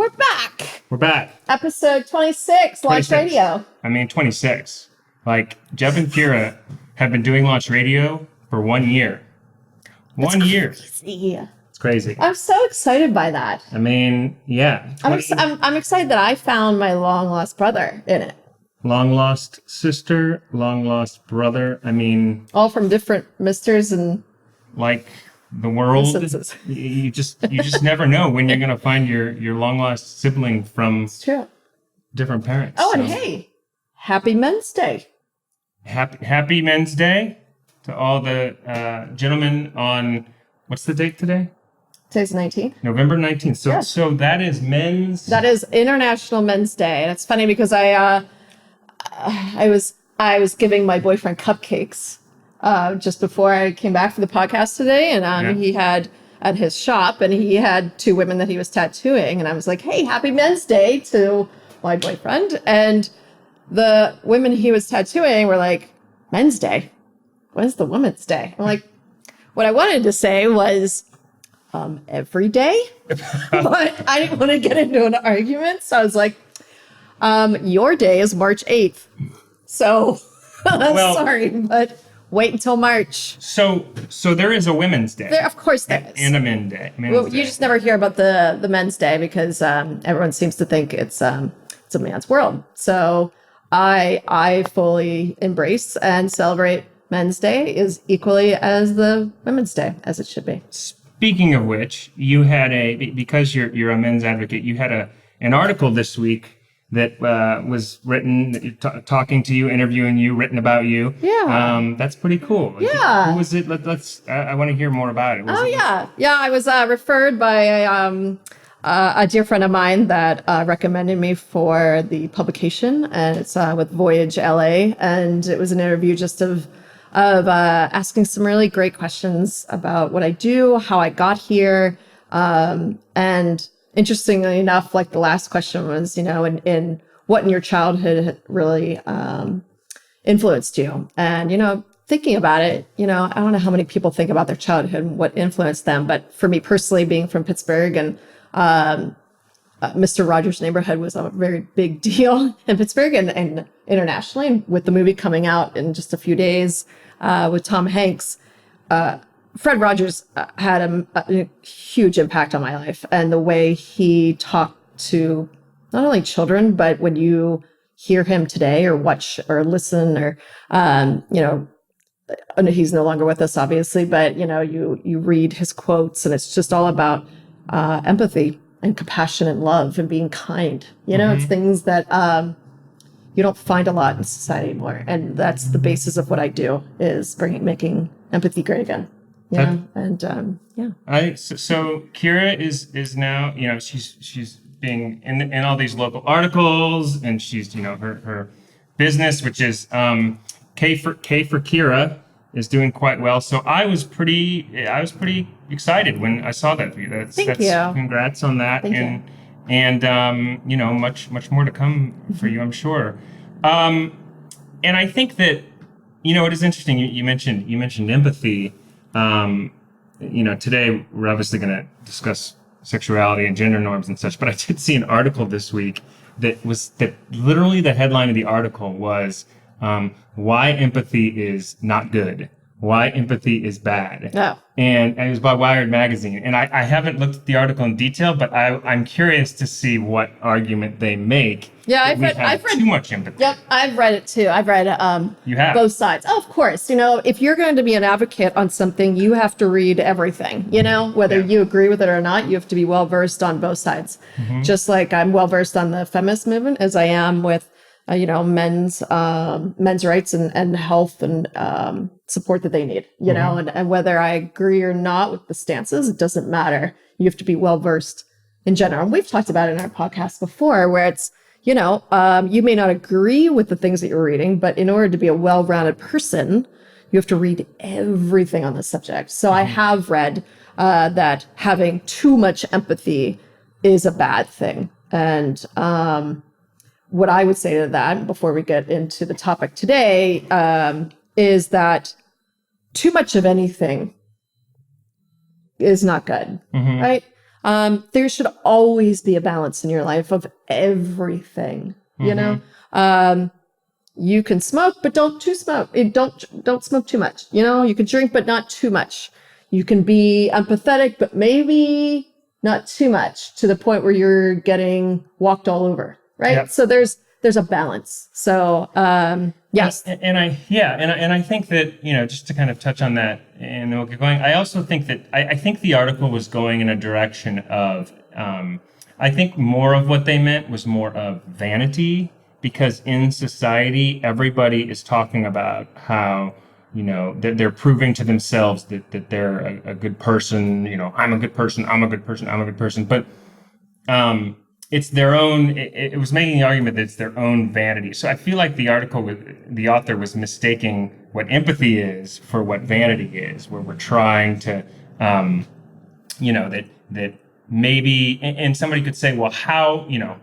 we're back. We're back. Episode 26, Launch 26. Radio. I mean, 26. Like, Geoff and Kira have been doing Launch Radio for 1 year. One year. Crazy. It's crazy. I'm so excited by that. I mean, yeah. I'm excited that I found my long lost brother in it. Long lost sister, long lost brother. I mean, all from different misters and like the world. Instances. You just never know when you're gonna find your long lost sibling from it's true. different parents. Oh, and hey, Happy Men's Day. Happy Men's Day to all the gentlemen on, what's the date today? Today's 19th. November 19th. So Yes. so that is men's. That is International Men's Day. And it's funny because I was giving my boyfriend cupcakes just before I came back for the podcast today. And he had at his shop and he had two women that he was tattooing. And I was like, hey, Happy Men's Day to my boyfriend. And the women he was tattooing were like, Men's Day? When's the Women's Day? I'm like, what I wanted to say was every day. But I didn't want to get into an argument. So I was like, your day is March 8th. So sorry, but wait until March. So there is a Women's Day. Of course there is. And a Men's Day. You just never hear about the Men's Day because everyone seems to think it's a man's world. So I fully embrace and celebrate Men's Day is equally as the Women's Day, as it should be. Speaking of which, you had because you're a men's advocate, you had an article this week that was written, talking to you, interviewing you, written about you. Yeah. That's pretty cool. Yeah. Who was it? I want to hear more about it. Yeah. I was referred by a dear friend of mine that recommended me for the publication, and it's with Voyage LA, and it was an interview just of asking some really great questions about what I do, how I got here, and interestingly enough, like the last question was, in what in your childhood really influenced you, and thinking about it, I don't know how many people think about their childhood and what influenced them, but for me personally, being from Pittsburgh and Mr. Rogers' Neighborhood was a very big deal in Pittsburgh and internationally. And with the movie coming out in just a few days with Tom Hanks, Fred Rogers had a huge impact on my life. And the way he talked to not only children, but when you hear him today or watch or listen or, he's no longer with us, obviously, but, you read his quotes and it's just all about empathy and compassion and love and being kind. It's things that you don't find a lot in society anymore. And that's the basis of what I do is making empathy great again. So Kira is now, she's being in all these local articles, and she's, her business, which is K for Kira, is doing quite well. So I was pretty excited when I saw that view. That's you. Congrats on that. Thank you. And much more to come for you, I'm sure. And I think that, it is interesting. You mentioned empathy. Today we're obviously going to discuss sexuality and gender norms and such, but I did see an article this week that literally the headline of the article was, why empathy is not good, why empathy is bad. Oh. And it was by Wired magazine. And I haven't looked at the article in detail, but I'm curious to see what argument they make. Yeah, I've read too much empathy. Yep, I've read it too. I've read you have both sides. Oh, of course. If you're going to be an advocate on something, you have to read everything. Whether you agree with it or not, you have to be well versed on both sides. Mm-hmm. Just like I'm well versed on the feminist movement as I am with men's rights and health and support that they need. And whether I agree or not with the stances, it doesn't matter. You have to be well versed in general. And we've talked about it in our podcast before, where it's you may not agree with the things that you're reading, but in order to be a well-rounded person, you have to read everything on the subject. So I have read that having too much empathy is a bad thing. And what I would say to that, before we get into the topic today, is that too much of anything is not good, right? There should always be a balance in your life of everything, you know? You can smoke, but don't smoke. Don't smoke too much. You know, you can drink, but not too much. You can be empathetic, but maybe not too much to the point where you're getting walked all over, right? Yep. So there's a balance. So yes, and I think that, you know, just to kind of touch on that, and then we'll get going. I also think that I think the article was going in a direction of I think more of what they meant was more of vanity, because in society everybody is talking about how, you know, they're proving to themselves that they're a good person. You know, I'm a good person, I'm a good person, I'm a good person. But it's their own, it was making the argument that it's their own vanity. So I feel like the author was mistaking what empathy is for what vanity is, where we're trying to, you know, that maybe, and somebody could say, well, how, you know,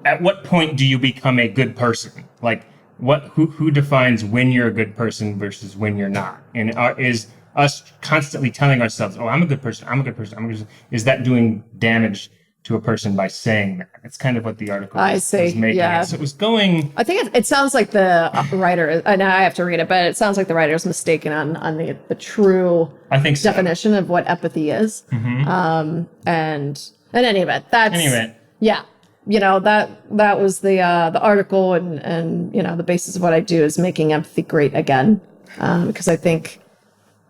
at what point do you become a good person? Like, who defines when you're a good person versus when you're not? And is us constantly telling ourselves, oh, I'm a good person, I'm a good person, I'm a good person, is that doing damage to a person by saying that? It's kind of what the article was making. Yeah. So it was going... I think it sounds like the writer, and I have to read it, but it sounds like the writer is mistaken on the true definition of what empathy is. And in any event, yeah. You know, that was the article, and you know, the basis of what I do is making empathy great again, because I think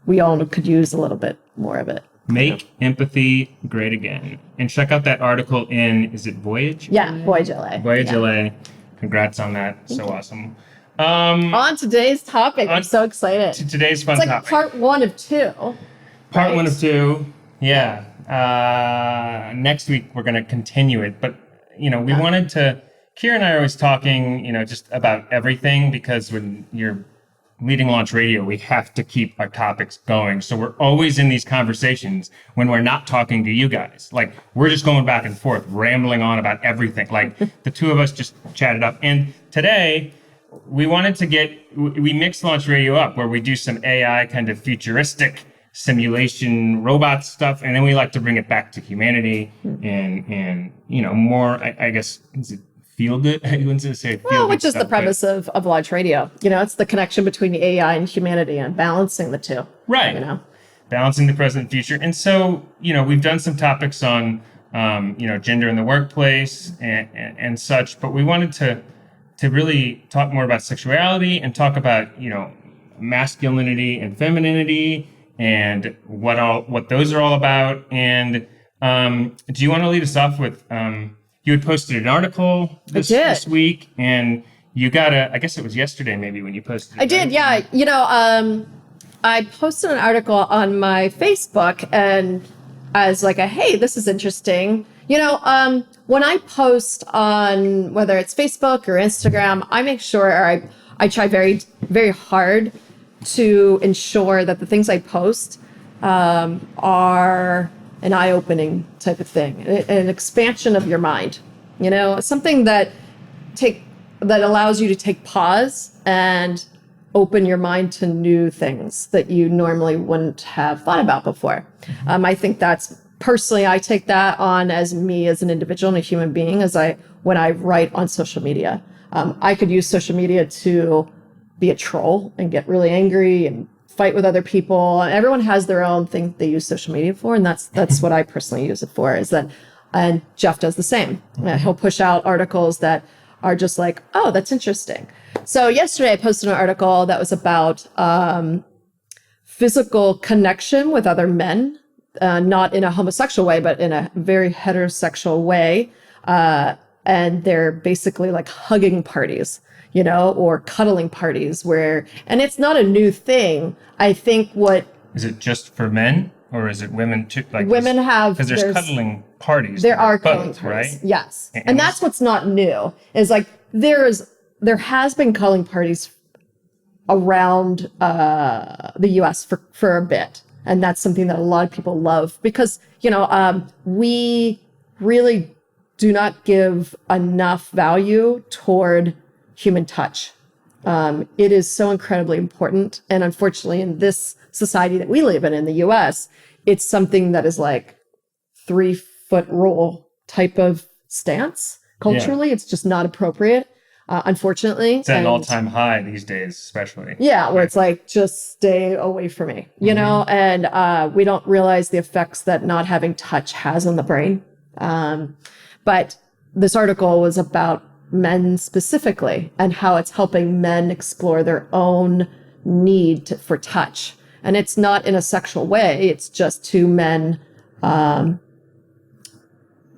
we all could use a little bit more of it. Make empathy great again. And check out that article in, is it Voyage? Yeah, Voyage LA. Voyage LA. Congrats on that. So awesome. On today's topic, I'm so excited. To today's fun topic. It's like part 1 of 2. Part 1 of 2. Yeah. Next week, we're going to continue it. But, you know, we wanted to... Kira and I are always talking, you know, just about everything, because when you're leading launch radio, we have to keep our topics going. So we're always in these conversations when we're not talking to you guys. Like, we're just going back and forth, rambling on about everything. Like, the two of us just chatted up. And today, we wanted to we mix launch radio up, where we do some AI kind of futuristic simulation robot stuff. And then we like to bring it back to humanity and you know, more, I guess, is it feel good? I wouldn't say feel good, which is the premise of launch radio. You know, it's the connection between the AI and humanity and balancing the two. Right. You know, balancing the present and future. And so, you know, we've done some topics on, you know, gender in the workplace and such, but we wanted to really talk more about sexuality and talk about, you know, masculinity and femininity and what those are all about. And do you want to lead us off with... you had posted an article this week, and you got I guess it was yesterday maybe when you posted it. I did, yeah. You know, I posted an article on my Facebook, and I was like, hey, this is interesting. You know, when I post on, whether it's Facebook or Instagram, I make sure I try very, very hard to ensure that the things I post are an eye-opening type of thing, an expansion of your mind, you know, something that allows you to take pause and open your mind to new things that you normally wouldn't have thought about before. I think that's personally, I take that on as me as an individual and a human being when I write on social media. I could use social media to be a troll and get really angry and fight with other people. Everyone has their own thing they use social media for, and that's what I personally use it for. And Geoff does the same. He'll push out articles that are just like, oh, that's interesting. So yesterday I posted an article that was about physical connection with other men, not in a homosexual way, but in a very heterosexual way. And they're basically like hugging parties, you know, or cuddling parties and it's not a new thing. I think is it just for men, or is it women too? Like women have, because there's cuddling parties. There are cuddling parties, right? Yes. And that's what's not new, is like, there has been cuddling parties around the US for a bit. And that's something that a lot of people love because, you know, we really do not give enough value toward human touch. It is so incredibly important. And unfortunately, in this society that we live in the US, it's something that is like 3-foot rule type of stance. Culturally, it's just not appropriate, unfortunately. It's at an all-time high these days, especially. Yeah, where it's like, just stay away from me, you know? And we don't realize the effects that not having touch has on the brain. But this article was about men specifically and how it's helping men explore their own need for touch. And it's not in a sexual way. It's just two men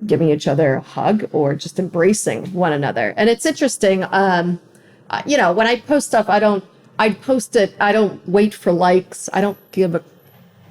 giving each other a hug or just embracing one another. And it's interesting. You know, when I post stuff, I post it. I don't wait for likes. I don't give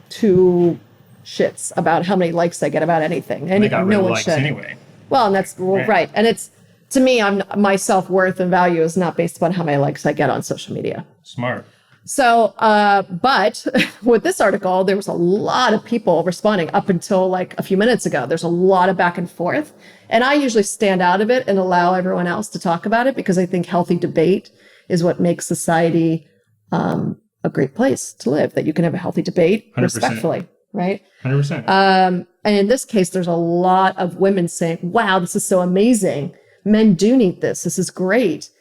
two shits about how many likes I get about anything. And They got rid no of one likes should. anyway. Well, and that's right. And it's, to me, my self-worth and value is not based upon how many likes I get on social media. Smart. So, but with this article, there was a lot of people responding up until like a few minutes ago. There's a lot of back and forth. And I usually stand out of it and allow everyone else to talk about it because I think healthy debate is what makes society a great place to live, that you can have a healthy debate 100%. respectfully, right? 100%. And in this case, there's a lot of women saying, wow, this is so amazing. Men do need this. This is great.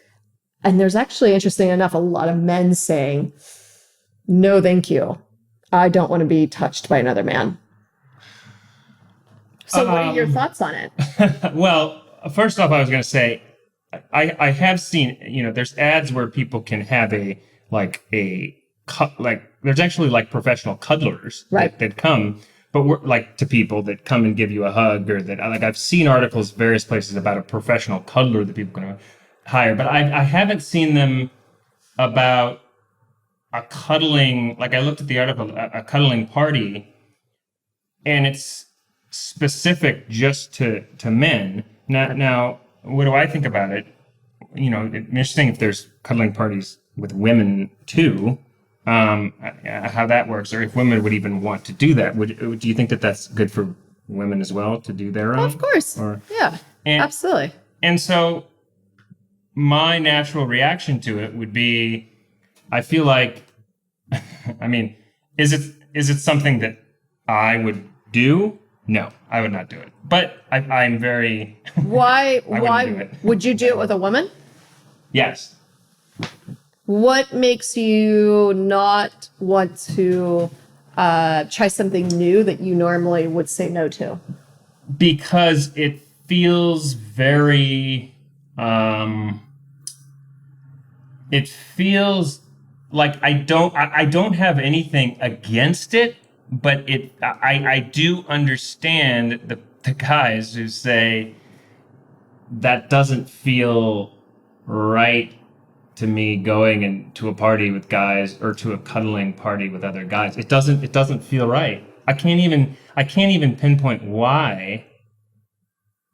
And there's actually, interesting enough, a lot of men saying, no, thank you. I don't want to be touched by another man. So what are your thoughts on it? Well, first off, I was going to say, I have seen, you know, there's ads where people can have there's actually like professional cuddlers Right. that come, but we're like to people that come and give you a hug, or that, like, I've seen articles various places about a professional cuddler that people can hire, but I haven't seen them about a cuddling, like I looked at the article, a cuddling party, and it's specific just to men. Now, what do I think about it? You know, it's interesting if there's cuddling parties with women too, how that works, or if women would even want to do that. Do you think that that's good for women as well to do their own? Of course. Yeah, absolutely. And so my natural reaction to it would be, I feel like, I mean, is it something that I would do? No, I would not do it. But I'm very... Why do it. would you do it with a woman? Yes. What makes you not want to try something new that you normally would say no to? Because it feels very... it feels like I don't have anything against it, but I do understand the guys who say that doesn't feel right to me, going to a party with guys, or to a cuddling party with other guys. It doesn't feel right. I can't even pinpoint why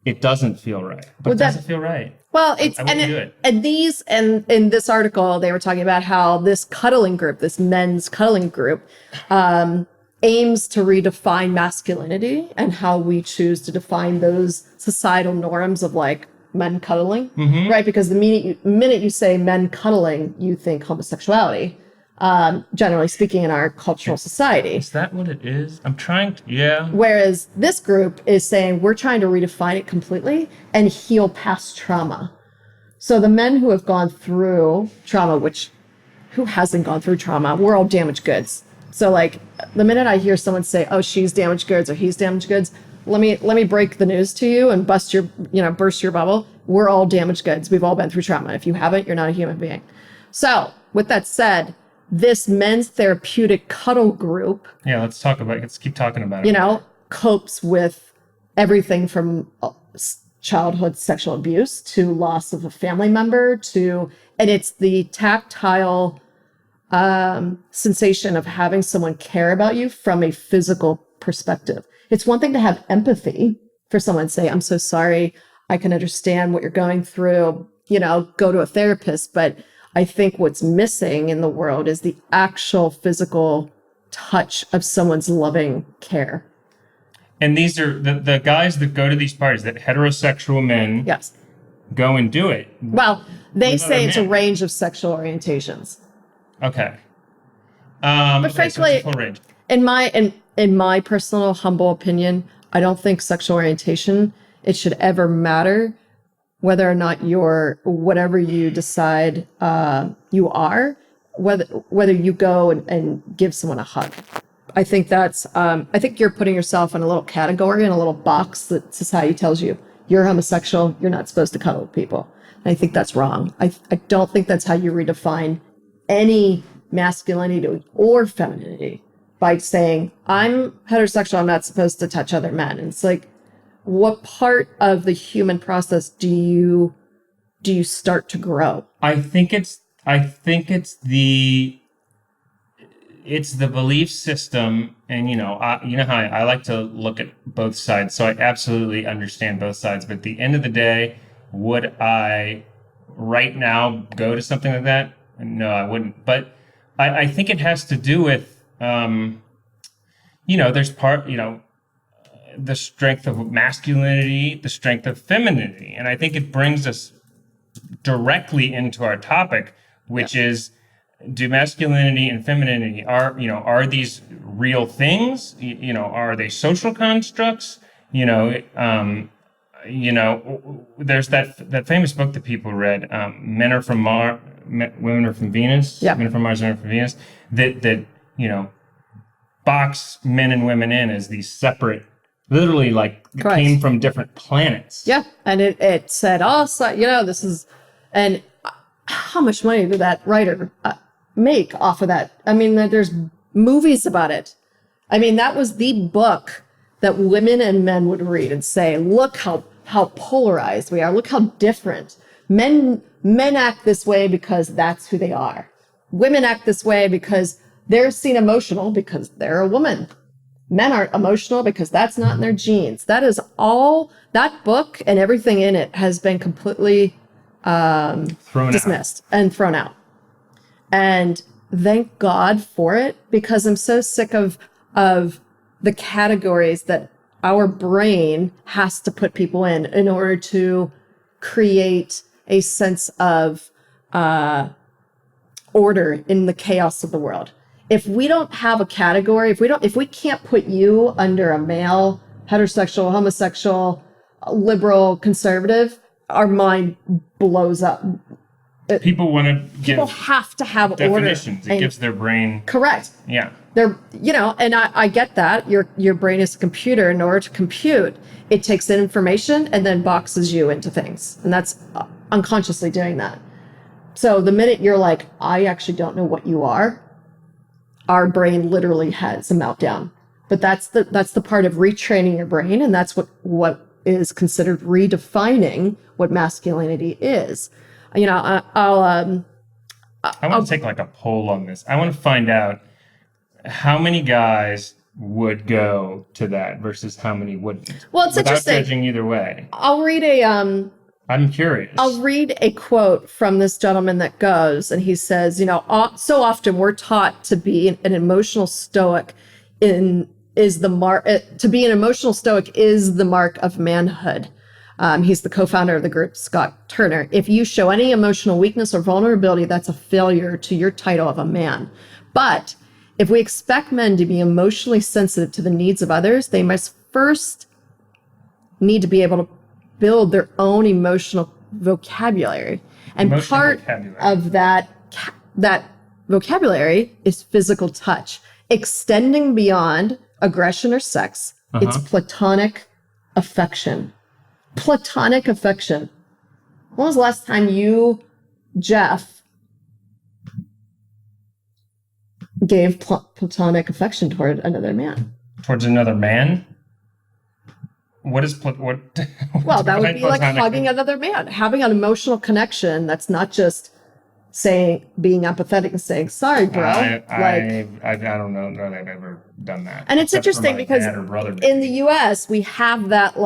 it doesn't feel right. But it doesn't feel right. Well, it's I wouldn't do it. And in this article, they were talking about how this cuddling group, this men's cuddling group, aims to redefine masculinity and how we choose to define those societal norms of like men cuddling, right? Because the minute you say men cuddling, you think homosexuality. Generally speaking, in our cultural society. Is that what it is? I'm trying to, yeah. Whereas this group is saying we're trying to redefine it completely and heal past trauma. So the men who have gone through trauma, who hasn't gone through trauma? We're all damaged goods. So like the minute I hear someone say, oh, she's damaged goods or he's damaged goods, let me break the news to you and burst your bubble. We're all damaged goods. We've all been through trauma. If you haven't, you're not a human being. So with that said, this men's therapeutic cuddle group, let's keep talking about it. Copes with everything from childhood sexual abuse to loss of a family member and it's the tactile sensation of having someone care about you from a physical perspective. It's one thing to have empathy for someone, say, I'm so sorry, I can understand what you're going through, go to a therapist, but I think what's missing in the world is the actual physical touch of someone's loving care. And these are the guys that go to these parties, that heterosexual men go and do it. Well, they say it's a range of sexual orientations. Okay. But frankly, so it's a full range. in my personal humble opinion, I don't think sexual orientation, it should ever matter whether or not you're whatever you decide you are, whether you go and give someone a hug. I think that's, I think you're putting yourself in a little category, in a little box that society tells you, you're homosexual, you're not supposed to cuddle with people. And I think that's wrong. I don't think that's how you redefine any masculinity or femininity, by saying, I'm heterosexual, I'm not supposed to touch other men. And it's like, what part of the human process do you start to grow? I think it's the belief system, and you know how I like to look at both sides, so I absolutely understand both sides. But at the end of the day, would I right now go to something like that? No, I wouldn't. But I think it has to do with there's the strength of masculinity, the strength of femininity, and I think it brings us directly into our topic, which is, do masculinity and femininity are these real things? Are they social constructs? There's that famous book that people read, Men Are From Mars, Women Are From Venus. Yeah. Men Are From Mars, Women Are From Venus. That box men and women in as these separate, literally came from different planets. Yeah, and it said, this is, and how much money did that writer make off of that? I mean, there's movies about it. I mean, that was the book that women and men would read and say, look how polarized we are. Look how different. Men act this way because that's who they are. Women act this way because they're seen emotional because they're a woman. Men aren't emotional because that's not in their genes. That is all, that book and everything in it has been completely dismissed and thrown out. And thank God for it, because I'm so sick of the categories that our brain has to put people in order to create a sense of order in the chaos of the world. If we don't have a category, if we can't put you under a male, heterosexual, homosexual, liberal, conservative, our mind blows up. People want to give people have to have definitions. order. It gives their brain. Correct. Yeah. They're, and I get that. Your brain is a computer. In order to compute, it takes in information and then boxes you into things. And that's unconsciously doing that. So the minute you're like, I actually don't know what you are, our brain literally has a meltdown. But that's the part of retraining your brain, and that's what is considered redefining what masculinity is. I want to take a poll on this. I want to find out how many guys would go to that versus how many wouldn't. Well, it's without interesting. Judging either way. I'll read I'm curious. I'll read a quote from this gentleman that goes, and he says, so often we're taught to be an emotional stoic to be an emotional stoic is the mark of manhood. He's the co-founder of the group, Scott Turner. If you show any emotional weakness or vulnerability, that's a failure to your title of a man. But if we expect men to be emotionally sensitive to the needs of others, they must first need to be able to build their own emotional vocabulary. And part of that vocabulary is physical touch, extending beyond aggression or sex. It's platonic affection. Platonic affection. When was the last time you, Geoff, gave platonic affection toward another man? Towards another man? What is what? Well, that would be like hugging another man, having an emotional connection. That's not just being empathetic and saying, sorry, bro. I don't know that I've ever done that. And it's interesting because in the US, we have that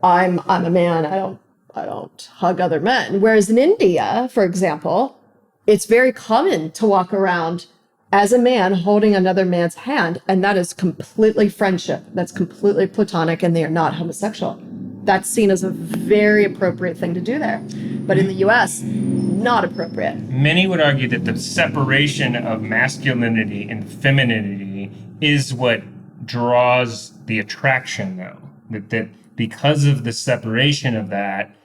I'm a man. I don't hug other men. Whereas in India, for example, it's very common to walk around as a man holding another man's hand, and that is completely friendship. That's completely platonic, and they are not homosexual. That's seen as a very appropriate thing to do there. But in the US, not appropriate. Many would argue that the separation of masculinity and femininity is what draws the attraction, though. That because of the separation of that,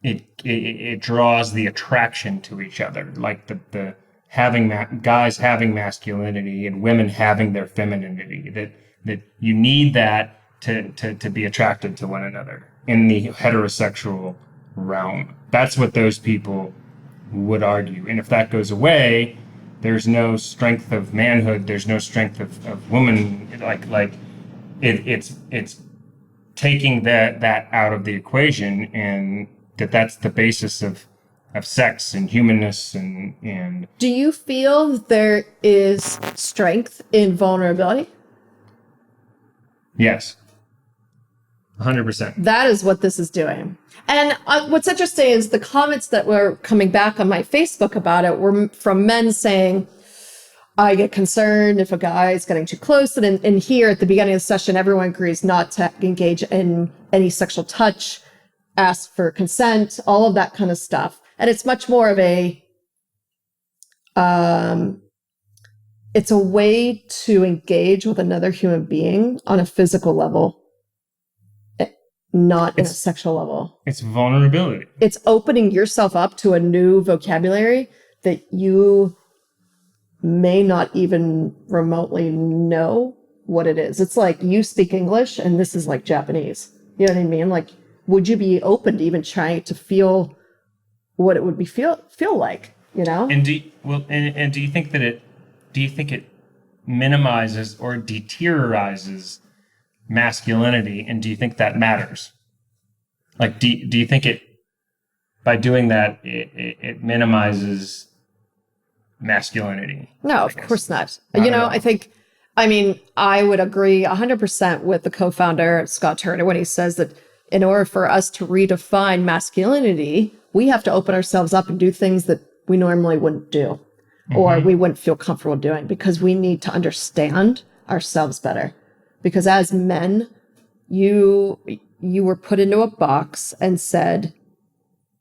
it draws the attraction to each other, like the having guys having masculinity and women having their femininity. That you need that to be attracted to one another in the heterosexual realm. That's what those people would argue. And if that goes away, there's no strength of manhood. There's no strength of woman. It's taking that out of the equation, and that's the basis of sex and humanness and. Do you feel that there is strength in vulnerability? Yes. 100%. That is what this is doing. And what's interesting is the comments that were coming back on my Facebook about it were from men saying, I get concerned if a guy is getting too close. And here at the beginning of the session, everyone agrees not to engage in any sexual touch, ask for consent, all of that kind of stuff. And it's much more of it's a way to engage with another human being on a physical level, not in a sexual level. It's vulnerability. It's opening yourself up to a new vocabulary that you may not even remotely know what it is. It's like you speak English and this is like Japanese. You know what I mean? Like, would you be open to even trying to feel what it would be feel like, you know? And do you think that it minimizes or deteriorizes masculinity, and do you think that matters? Like, do you think it, by doing that, it minimizes masculinity? No, of course not. I would agree 100% with the co-founder, Scott Turner, when he says that in order for us to redefine masculinity, we have to open ourselves up and do things that we normally wouldn't do, or we wouldn't feel comfortable doing, because we need to understand ourselves better. Because as men, you were put into a box and said,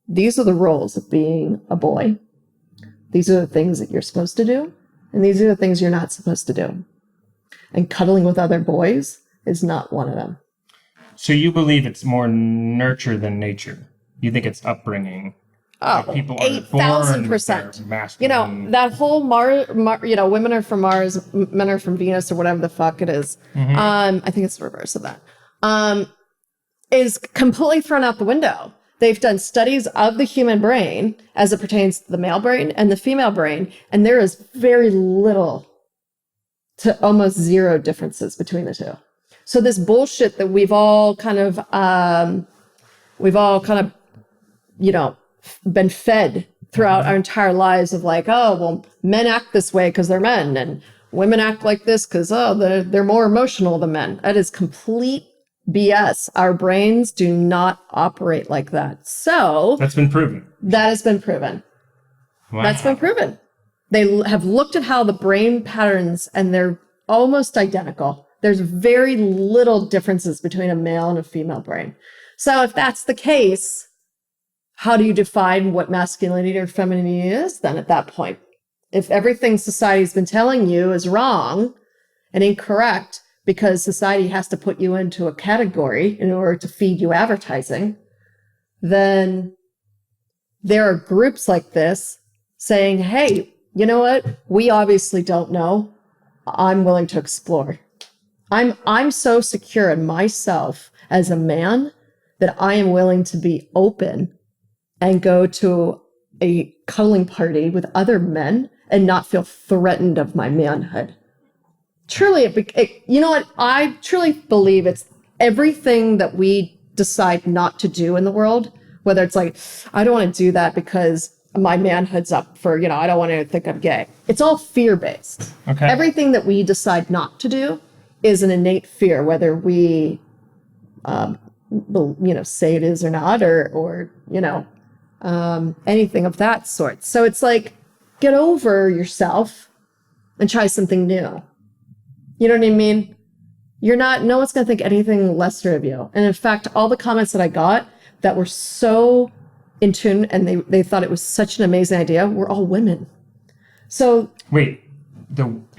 these are the roles of being a boy. These are the things that you're supposed to do. And these are the things you're not supposed to do. And cuddling with other boys is not one of them. So you believe it's more nurture than nature? You think it's upbringing? Oh, 8,000%. You know, that whole women are from Mars, men are from Venus, or whatever the fuck it is. I think it's the reverse of that. Is completely thrown out the window. They've done studies of the human brain as it pertains to the male brain and the female brain, and there is very little to almost zero differences between the two. So this bullshit that we've all kind of been fed throughout our entire lives of like, oh, well, men act this way because they're men, and women act like this because, they're more emotional than men. That is complete BS. Our brains do not operate like that. So that's been proven. That has been proven. Wow. That's been proven. They have looked at how the brain patterns, and they're almost identical. There's very little differences between a male and a female brain. So if that's the case, how do you define what masculinity or femininity is then at that point? If everything society's been telling you is wrong and incorrect because society has to put you into a category in order to feed you advertising, then there are groups like this saying, hey, you know what? We obviously don't know. I'm willing to explore. I'm so secure in myself as a man that I am willing to be open and go to a cuddling party with other men and not feel threatened of my manhood. Truly, you know what? I truly believe it's everything that we decide not to do in the world, whether it's like, I don't want to do that because my manhood's up for, I don't want to think I'm gay. It's all fear-based. Okay. Everything that we decide not to do is an innate fear, whether we, say it is or not, or anything of that sort. So it's like, get over yourself and try something new. You know what I mean? No one's going to think anything lesser of you. And in fact, all the comments that I got that were so in tune and they thought it was such an amazing idea were all women. So wait,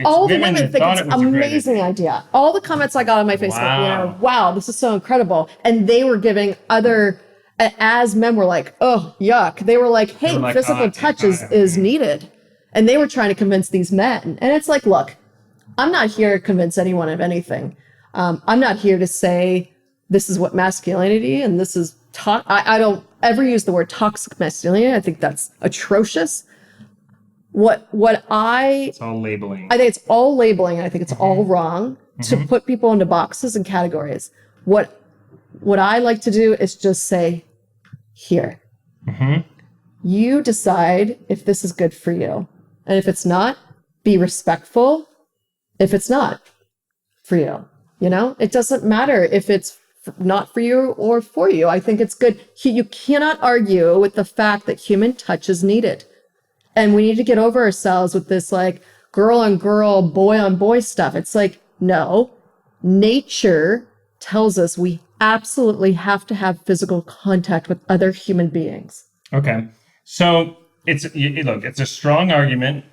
all the women women that think thought it's it was a great amazing idea. All the comments I got on my Facebook were, Wow. wow, this is so incredible. And they were giving as men were like, oh, yuck. They were like, hey, like, physical touch is needed. And they were trying to convince these men. And it's like, look, I'm not here to convince anyone of anything. I'm not here to say this is what masculinity and this is I don't ever use the word toxic masculinity. I think that's atrocious. It's all labeling. I think it's all labeling, and I think it's all wrong to put people into boxes and categories. What I like to do is just say, here, you decide if this is good for you. And if it's not, be respectful if it's not for you. You know, it doesn't matter if it's not for you or for you. I think it's good. You cannot argue with the fact that human touch is needed. And we need to get over ourselves with this like girl on girl, boy on boy stuff. It's like, no, nature tells us we absolutely have to have physical contact with other human beings. Okay. So it's a strong argument.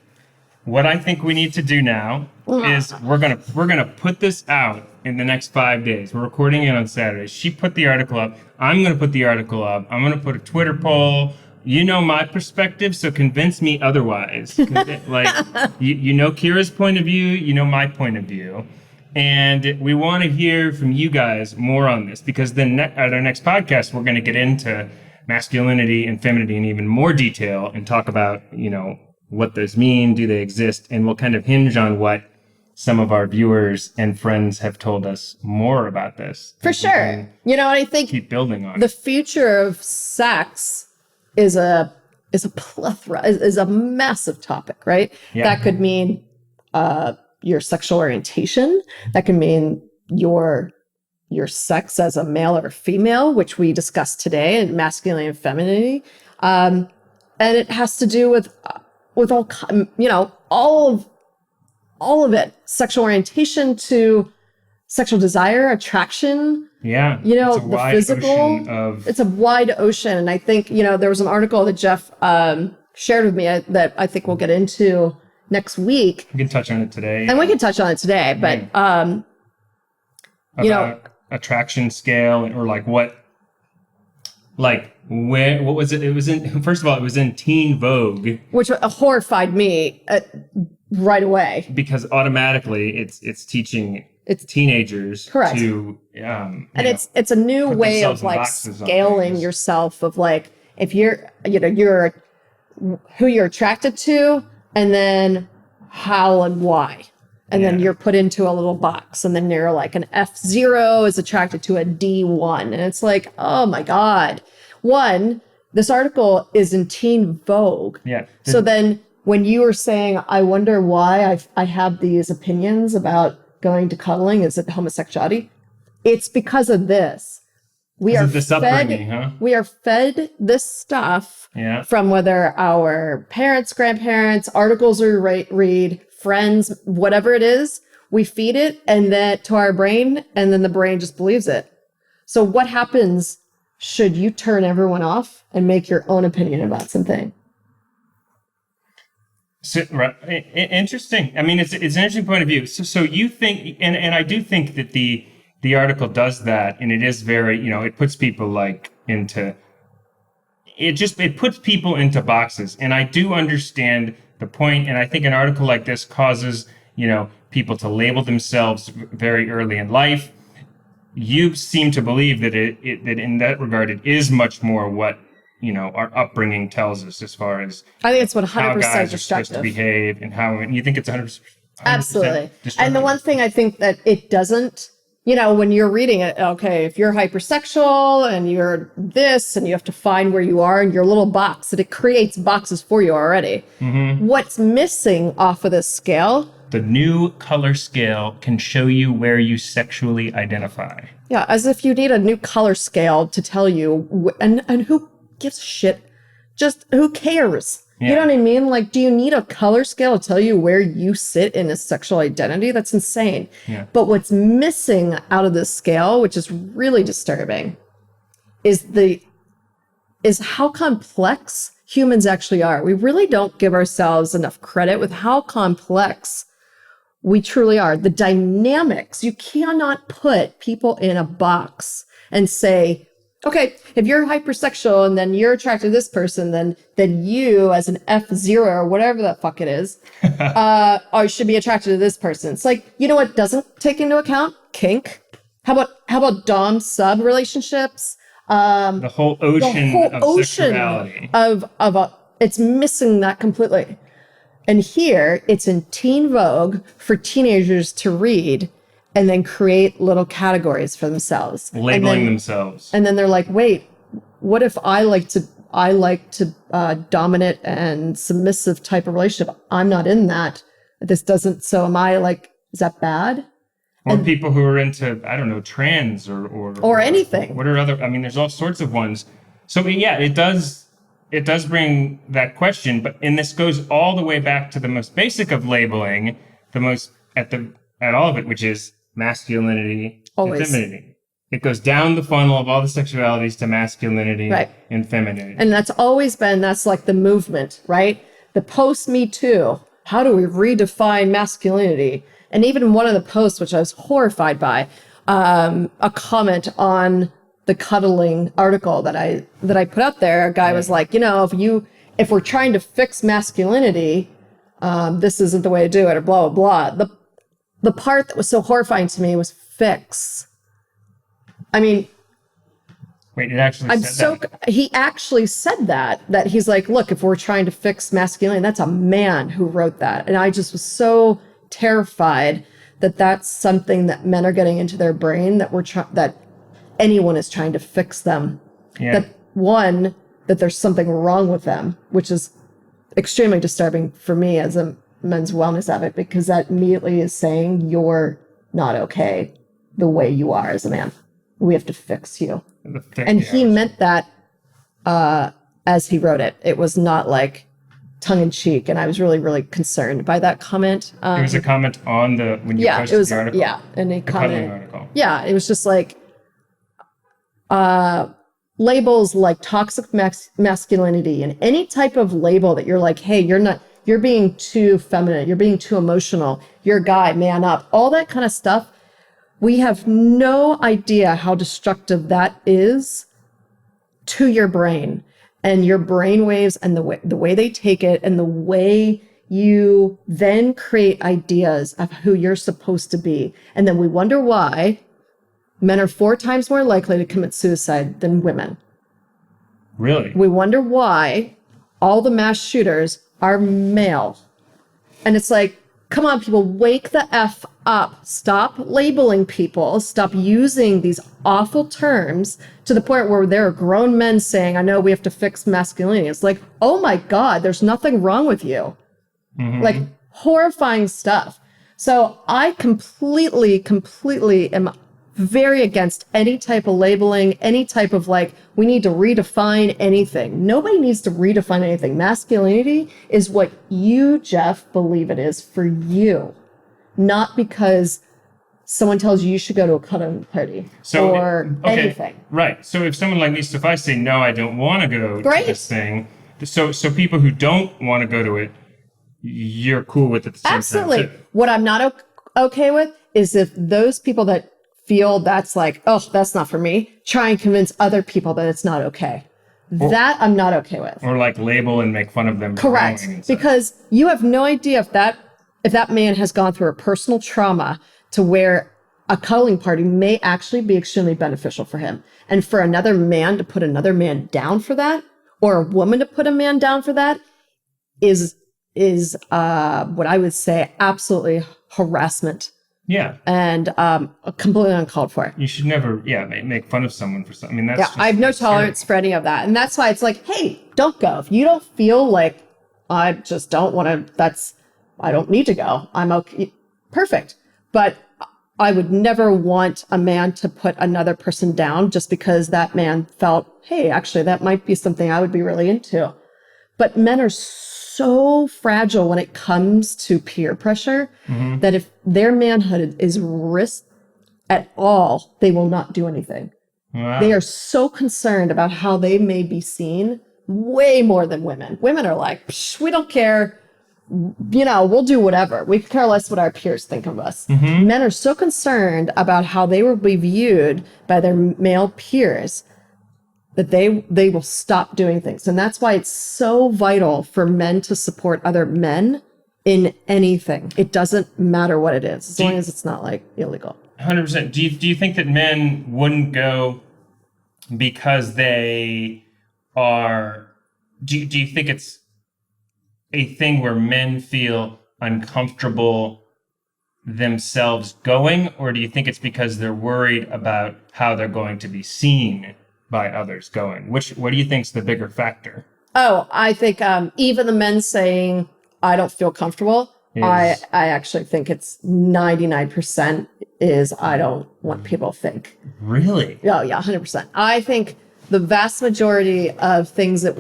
What I think we need to do now is we're gonna put this out in the next 5 days. We're recording it on Saturday. She put the article up. I'm gonna put the article up. I'm gonna put a Twitter poll. You know my perspective, so convince me otherwise. You know Kira's point of view, you know my point of view. And we want to hear from you guys more on this, because then at our next podcast, we're going to get into masculinity and femininity in even more detail and talk about, what those mean, do they exist, and we'll kind of hinge on what some of our viewers and friends have told us more about this. For sure. I think keep building on the future of sex is a plethora, is a massive topic, right? Yeah. That could mean your sexual orientation. That can mean your sex as a male or female, which we discussed today, and masculinity and femininity. And it has to do with all of it, sexual orientation to sexual desire, attraction. Yeah. The physical. It's a wide ocean. And I think, there was an article that Geoff shared with me that I think we'll get into next week. We can touch on it today. And we can touch on it today. But, about attraction scale, or what was it? It was first of all, it was in Teen Vogue. Which horrified me right away. Because automatically it's teaching teenagers correct to and it's a new way of scaling yourself, of if you're who you're attracted to, and then how and why, and then you're put into a little box, and then you're like an F0 is attracted to a D1, and it's like, oh my god. This article is in Teen Vogue. So then when you were saying, I wonder why I have these opinions about going to cuddling, is it homosexuality? It's because of this. We are fed this stuff from whether our parents, grandparents, articles we read, friends, whatever it is, we feed it and then to our brain, and then the brain just believes it. So what happens should you turn everyone off and make your own opinion about something? So, right. Interesting. I mean, it's an interesting point of view. So you think, and I do think that the article does that, and it is very, it puts people it puts people into boxes. And I do understand the point, and I think an article like this causes, people to label themselves very early in life. You seem to believe that that in that regard, it is much more what our upbringing tells us, as far as I think it's 100% how guys are destructive. supposed to behave, and how, and you think it's 100% absolutely. And the one thing I think that it doesn't, when you're reading it, okay, if you're hypersexual and you're this, and you have to find where you are in your little box, that it creates boxes for you already. What's missing off of this scale? The new color scale can show you where you sexually identify. Yeah, as if you need a new color scale to tell you, and who gives a shit? Just who cares? Yeah. You know what I mean? Do you need a color scale to tell you where you sit in a sexual identity? That's insane. Yeah. But what's missing out of this scale, which is really disturbing, is how complex humans actually are. We really don't give ourselves enough credit with how complex We truly are. The dynamics, you cannot put people in a box and say, okay, if you're hypersexual and then you're attracted to this person, then you as an F0 or whatever the fuck it is, should be attracted to this person. It's like, you know what doesn't take into account? Kink. How about dom sub relationships? The whole ocean sexuality. It's missing that completely. And here it's in teen vogue for teenagers to read and then create little categories for themselves. Labeling themselves. And then they're like, wait, what if I like to dominant and submissive type of relationship? I'm not in that. This doesn't, so am I like, is that bad? Or people who are into, I don't know, trans or anything. What are other, I mean, there's all sorts of ones. So yeah, it does bring that question, and this goes all the way back to the most basic of labeling, at all of it, which is masculinity and femininity. It goes down the funnel of all the sexualities to masculinity and femininity. And that's always been, that's like the movement, right? The post-Me Too. How do we redefine masculinity? And even one of the posts, which I was horrified by, a comment on the cuddling article that I put up there, a guy was like, if we're trying to fix masculinity, this isn't the way to do it, or blah, blah, blah. The part that was so horrifying to me was fix. I mean, wait, it actually said that? He actually said that he's like, look, if we're trying to fix masculinity, that's a man who wrote that. And I just was so terrified that that's something that men are getting into their brain, that anyone is trying to fix them. Yeah. That there's something wrong with them, which is extremely disturbing for me as a men's wellness advocate, because that immediately is saying you're not okay the way you are as a man. We have to fix you. And he meant that as he wrote it. It was not like tongue in cheek, and I was really, really concerned by that comment. It was a comment on when you posted the article. Yeah, and he commented. Article. Yeah, it was just like labels like toxic masculinity, and any type of label that you're like, hey, you're being too feminine, you're being too emotional, you're a guy, man up, all that kind of stuff. We have no idea how destructive that is to your brain and your brain waves, and the way they take it, and the way you then create ideas of who you're supposed to be. And then we wonder why men are 4 times more likely to commit suicide than women. Really? We wonder why all the mass shooters are male. And it's like, come on, people, wake the F up. Stop labeling people. Stop using these awful terms to the point where there are grown men saying, I know we have to fix masculinity. It's like, oh my God, there's nothing wrong with you. Mm-hmm. Like, horrifying stuff. So I completely am very against any type of labeling, any type of like, we need to redefine anything. Nobody needs to redefine anything. Masculinity is what you, Geoff, believe it is for you, not because someone tells you should go to a cuddling party or anything. Right. So if someone like me, if I say, no, I don't want to go to this thing. So people who don't want to go to it, you're cool with it at the same Absolutely. time. What I'm not okay with is if those people that feel that's like, oh, that's not for me, try and convince other people that it's not okay. That I'm not okay with. Or like label and make fun of them. Correct. Because you have no idea if that man has gone through a personal trauma to where a cuddling party may actually be extremely beneficial for him. And for another man to put another man down for that, or a woman to put a man down for that, is what I would say absolutely harassment. Yeah. And completely uncalled for. You should never, make fun of someone for something. I mean, that's just, I have no tolerance for any of that. And that's why it's like, hey, don't go. If you don't feel like I just don't want to, I don't need to go. I'm okay. Perfect. But I would never want a man to put another person down just because that man felt, hey, actually, that might be something I would be really into. But men are so fragile when it comes to peer pressure that if their manhood is risked at all, they will not do anything. Wow. They are so concerned about how they may be seen way more than women. Women are like, we don't care. we'll do whatever. We could care less what our peers think of us. Men are so concerned about how they will be viewed by their male peers that they will stop doing things. And that's why it's so vital for men to support other men in anything. It doesn't matter what it is, as long as it's not like illegal. 100%. Do you think that men wouldn't go because they are, do you think it's a thing where men feel uncomfortable themselves going, or do you think it's because they're worried about how they're going to be seen by others going? What do you think's the bigger factor? Oh, I think even the men saying, I don't feel comfortable, I actually think it's 99% is I don't want people to think. Really? Oh, yeah, 100%. I think the vast majority of things that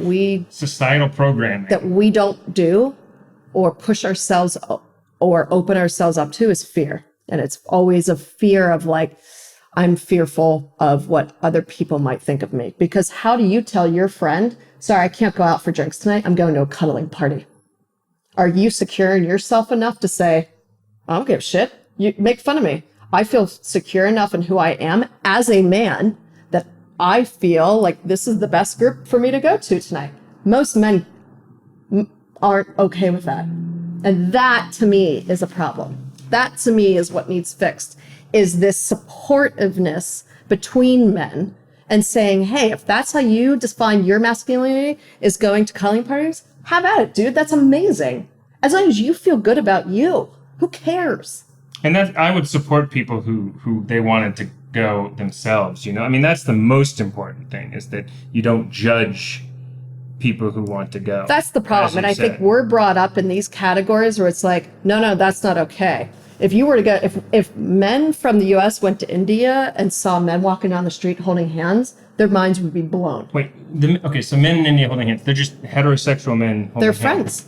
societal programming that we don't do or push ourselves or open ourselves up to is fear. And it's always a fear of like, I'm fearful of what other people might think of me. Because how do you tell your friend, sorry, I can't go out for drinks tonight, I'm going to a cuddling party? Are you secure in yourself enough to say, I don't give a shit, you make fun of me? I feel secure enough in who I am as a man that I feel like this is the best group for me to go to tonight. Most men aren't okay with that. And that to me is a problem. That to me is what needs fixed, is this supportiveness between men and saying, hey, if that's how you define your masculinity is going to cuddling parties, have at it, dude. That's amazing. As long as you feel good about you, who cares? And that I would support people who they wanted to go themselves, I mean, that's the most important thing, is that you don't judge people who want to go. That's the problem. And I think we're brought up in these categories where it's like, no, that's not okay. If you were to go, if men from the US went to India and saw men walking down the street holding hands, their minds would be blown. Wait, so men in India holding hands, they're just heterosexual men holding hands. They're friends.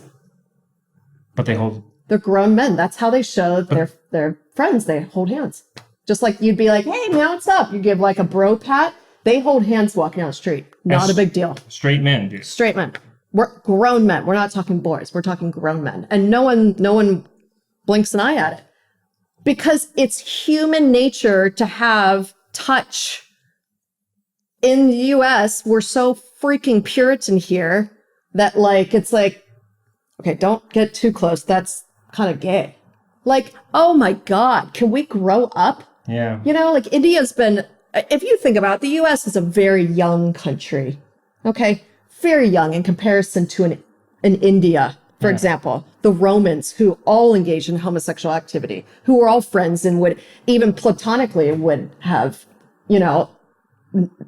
But they're grown men. That's how they show they're friends. They hold hands. Just like you'd be like, hey, man, what's up? You give like a bro pat. They hold hands walking down the street. Not a big deal. Straight men do. Straight men. We're grown men. We're not talking boys. We're talking grown men. And no one blinks an eye at it. Because it's human nature to have touch. In the US, we're so freaking Puritan here that like, it's like, okay, don't get too close. That's kind of gay. Like, oh my God, can we grow up? Yeah. Like India's been, if you think about it, the US is a very young country. Okay. Very young in comparison to an India, for example. The Romans, who all engaged in homosexual activity, who were all friends and would even platonically would have,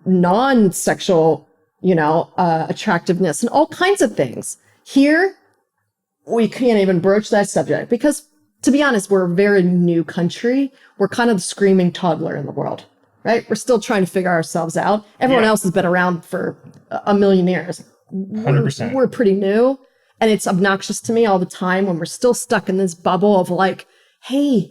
non-sexual, attractiveness and all kinds of things. Here, we can't even broach that subject because, to be honest, we're a very new country. We're kind of the screaming toddler in the world, right? We're still trying to figure ourselves out. Everyone else has been around for a million years. 100%. We're pretty new. And it's obnoxious to me all the time when we're still stuck in this bubble of like, hey,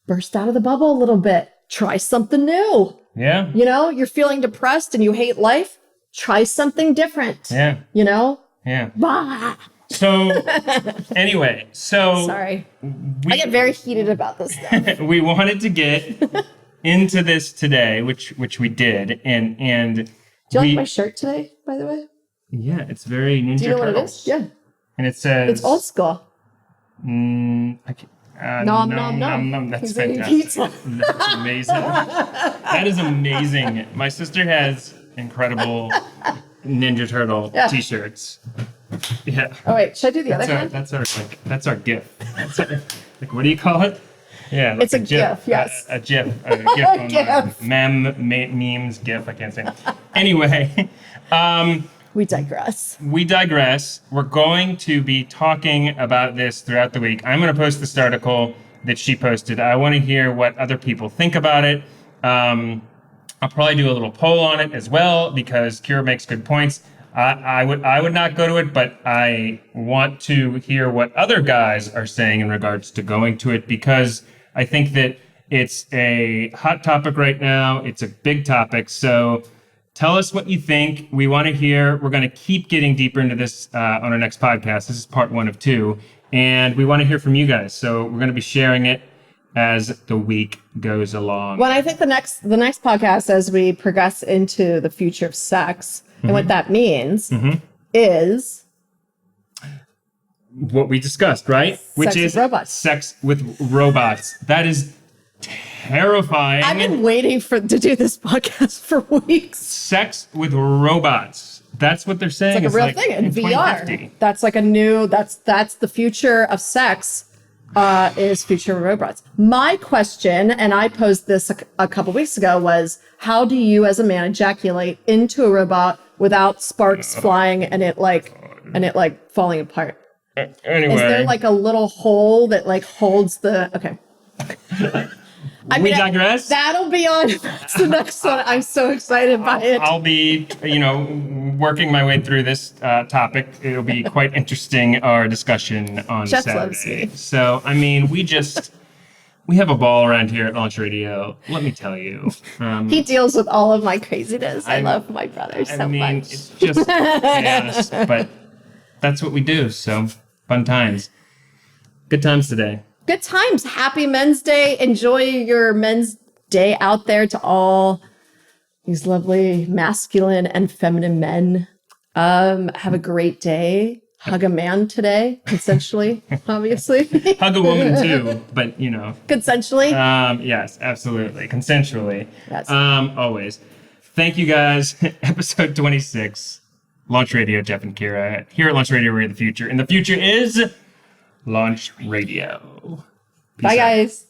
burst out of the bubble a little bit. Try something new. Yeah. You're feeling depressed and you hate life. Try something different. Yeah. Yeah. Bah. So anyway, sorry. I get very heated about this stuff. We wanted to get into this today, which we did, and do you like my shirt today, by the way? Yeah, it's very Ninja Turtles. Do you know what it is? Yeah. And it says it's old school. Nom. That's fantastic. Pizza. That's amazing. That is amazing. My sister has incredible Ninja Turtle t-shirts. Yeah. Oh wait, should I do the other hand? That's our GIF. What do you call it? Yeah, like it's a GIF. Yes. A GIF. A GIF. Memes. GIF. I can't say. Anyway, we digress. We're going to be talking about this throughout the week. I'm going to post this article that she posted. I want to hear what other people think about it. I'll probably do a little poll on it as well because Kira makes good points. I would not go to it, but I want to hear what other guys are saying in regards to going to it because I think that it's a hot topic right now. It's a big topic. So tell us what you think. We want to hear. We're going to keep getting deeper into this on our next podcast. This is part 1 of 2. And we want to hear from you guys. So we're going to be sharing it as the week goes along. Well, I think the next podcast, as we progress into the future of sex and what that means is what we discussed, right? Which is sex with robots. That is terrifying. I've been waiting to do this podcast for weeks. Sex with robots. That's what they're saying. It's like a real thing in VR. 2050. That's like that's the future of sex, is future robots. My question, and I posed this a couple weeks ago, was how do you as a man ejaculate into a robot without sparks flying and it falling apart? Anyway. Is there like a little hole that like holds the, okay. We digress. That'll be on the next one. I'm so excited by it. I'll be, working my way through this topic. It'll be quite interesting, our discussion on Jeff Saturday. loves me. So, we have a ball around here at Launch Radio. Let me tell you. He deals with all of my craziness. I love my brother so much. It's just chaos, but that's what we do. So, fun times. Good times today. Good times. Happy Men's Day. Enjoy your Men's Day out there to all these lovely masculine and feminine men. Have a great day. Hug a man today, consensually, obviously. Hug a woman too, but Consensually? Yes, absolutely. Consensually. Yes. Always. Thank you guys. Episode 26. Launch Radio, Geoff and Kira. Here at Launch Radio, we're in the future. And the future is Launch Radio. Peace Bye, out. guys.